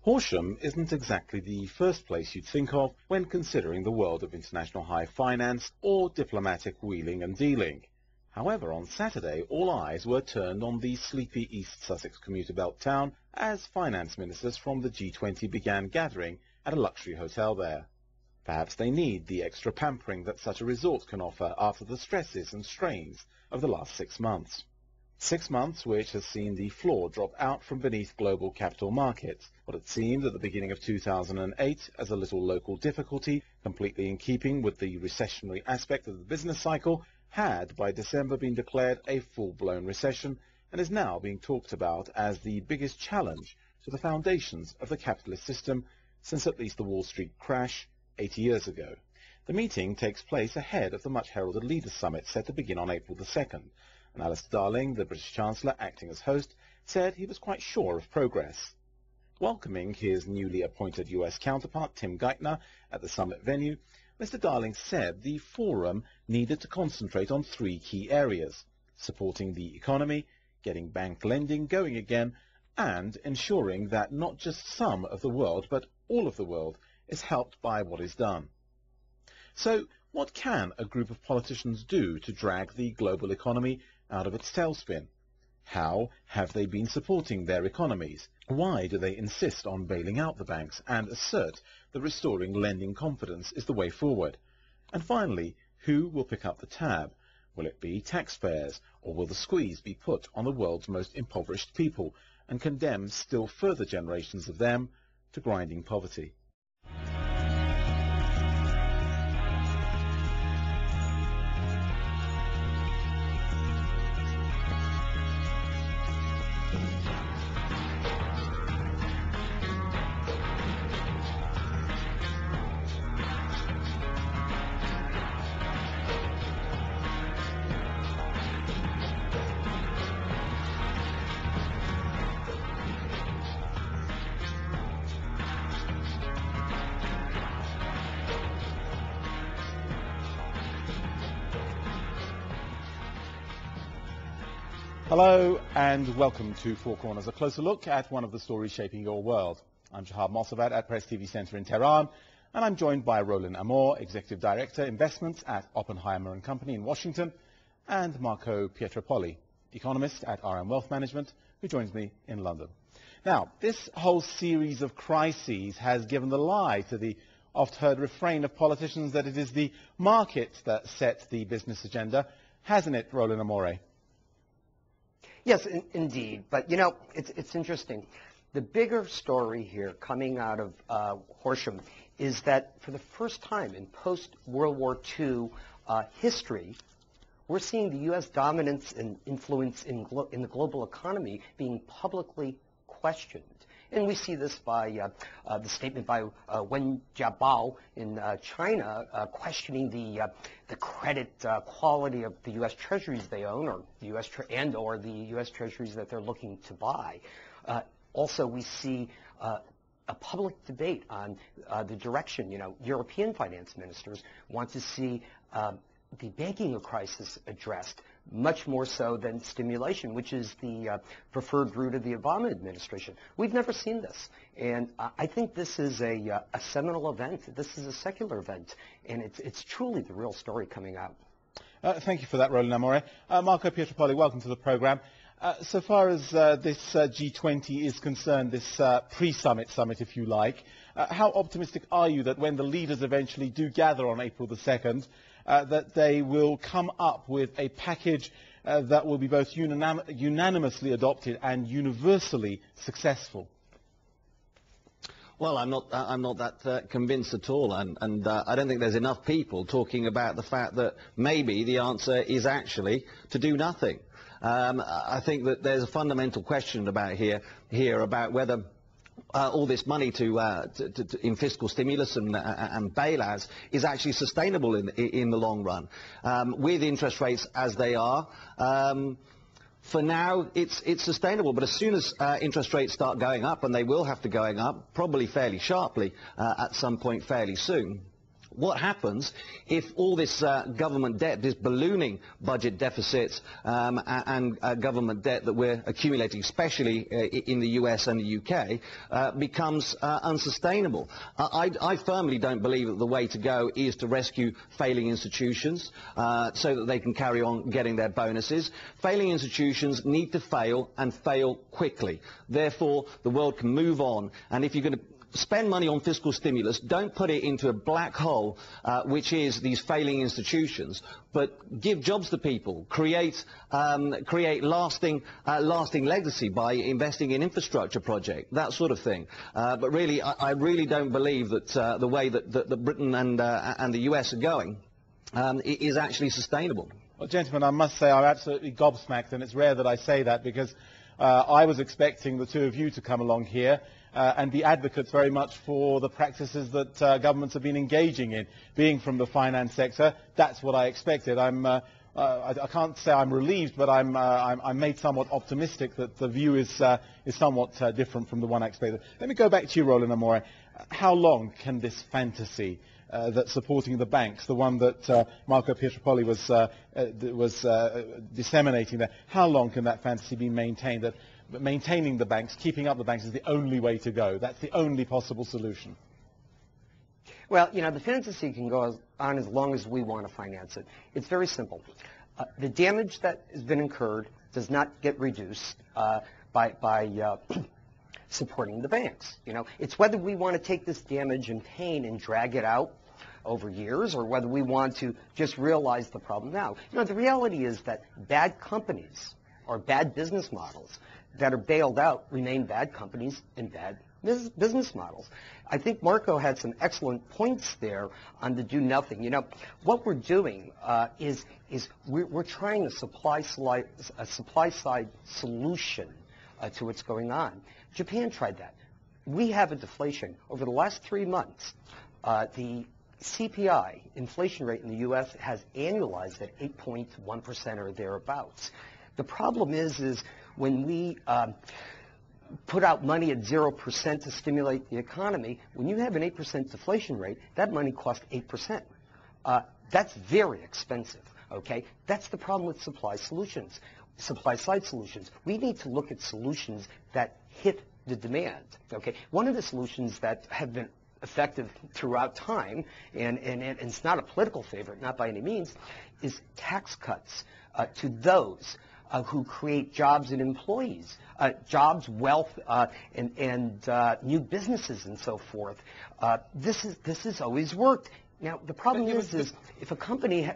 Horsham isn't exactly the first place you'd think of when considering the world of international high finance or diplomatic wheeling and dealing. However, on Saturday, all eyes were turned on the sleepy East Sussex commuter belt town as finance ministers from the G20 began gathering at a luxury hotel there. Perhaps they need the extra pampering that such a resort can offer after the stresses and strains of the last 6 months. 6 months which has seen the floor drop out from beneath global capital markets. What had seemed at the beginning of 2008 as a little local difficulty, completely in keeping with the recessionary aspect of the business cycle, had by December been declared a full-blown recession and is now being talked about as the biggest challenge to the foundations of the capitalist system since at least the Wall Street crash 80 years ago. The meeting takes place ahead of the much-heralded Leaders' Summit set to begin on April the 2nd. And Alistair Darling, the British Chancellor acting as host, said he was quite sure of progress. Welcoming his newly appointed US counterpart, Tim Geithner, at the summit venue, Mr. Darling said the forum needed to concentrate on 3 key areas: supporting the economy, getting bank lending going again, and ensuring that not just some of the world, but all of the world, is helped by what is done. So, what can a group of politicians do to drag the global economy out of its tailspin? How have they been supporting their economies? Why do they insist on bailing out the banks and assert that restoring lending confidence is the way forward? And finally, who will pick up the tab? Will it be taxpayers, or will the squeeze be put on the world's most impoverished people and condemn still further generations of them to grinding poverty? Hello and welcome to Four Corners, a closer look at one of the stories shaping your world. I'm Shahab Mossavat at Press TV Center in Tehran, and I'm joined by Roland Amor, Executive Director, Investments at Oppenheimer & Company in Washington, and Marco Pietropoli, economist at RM Wealth Management, who joins me in London. Now, this whole series of crises has given the lie to the oft-heard refrain of politicians that it is the market that sets the business agenda, hasn't it, Roland Amore? Yes, indeed. But, you know, it's interesting. The bigger story here coming out of Horsham is that for the first time in post-World War II history, we're seeing the U.S. dominance and influence in the global economy being publicly questioned. And we see this by the statement by Wen Jiabao in China questioning the credit quality of the U.S. Treasuries they own, or the U.S. or the U.S. Treasuries that they're looking to buy. Also, we see a public debate on the direction. You know, European finance ministers want to see the banking crisis addressed, much more so than stimulation, which is the preferred route of the Obama administration. We've never seen this. And I think this is a seminal event. This is a secular event. And it's truly the real story coming out. Thank you for that, Roland Amore. Marco Pietropoli, welcome to the program. So far as this G20 is concerned, this pre-summit summit, if you like, how optimistic are you that when the leaders eventually do gather on April the 2nd, that they will come up with a package that will be both unanimously adopted and universally successful? Well, I'm not that convinced at all, and I don't think there's enough people talking about the fact that maybe the answer is actually to do nothing. I think that there's a fundamental question about here about whether all this money in fiscal stimulus and bailouts is actually sustainable in the long run. With interest rates as they are, for now it's sustainable, but as soon as interest rates start going up, and they will have to going up, probably fairly sharply at some point fairly soon, what happens if all this government debt, this ballooning budget deficits and government debt that we're accumulating, especially in the US and the UK, becomes unsustainable. I firmly don't believe that the way to go is to rescue failing institutions so that they can carry on getting their bonuses. Failing institutions need to fail and fail quickly. Therefore, the world can move on, and if you're going to spend money on fiscal stimulus, don't put it into a black hole, which is these failing institutions, but give jobs to people, create lasting legacy by investing in infrastructure projects, that sort of thing. But really, I really don't believe that the way that Britain and the US are going is actually sustainable. Well, gentlemen, I must say I'm absolutely gobsmacked, and it's rare that I say that, because I was expecting the two of you to come along here and be advocates very much for the practices that governments have been engaging in. Being from the finance sector, that's what I expected. I can't say I'm relieved, but I'm made somewhat optimistic that the view is somewhat different from the one I expected. Let me go back to you, Roland Amore. How long can this fantasy that's supporting the banks, the one that Marco Pietropoli was disseminating there, how long can that fantasy be maintained, that maintaining the banks, keeping up the banks is the only way to go? That's the only possible solution. Well, you know, the fantasy can go on as long as we want to finance it. It's very simple. The damage that has been incurred does not get reduced by supporting the banks. You know, it's whether we want to take this damage and pain and drag it out over years, or whether we want to just realize the problem now. You know, the reality is that bad companies or bad business models that are bailed out remain bad companies and bad business models. I think Marco had some excellent points there on the do nothing. You know, what we're doing is we're trying a supply side solution to what's going on. Japan tried that. We have a deflation. Over the last 3 months, the CPI inflation rate in the U.S. has annualized at 8.1% or thereabouts. The problem is when we put out money at 0% to stimulate the economy, when you have an 8% deflation rate, that money costs 8%. That's very expensive, okay? That's the problem with supply side solutions. We need to look at solutions that hit the demand, okay? One of the solutions that have been effective throughout time, and it's not a political favorite, not by any means, is tax cuts to those who create jobs and employees, jobs, wealth, and new businesses and so forth. This has always worked. Now, the problem is if a company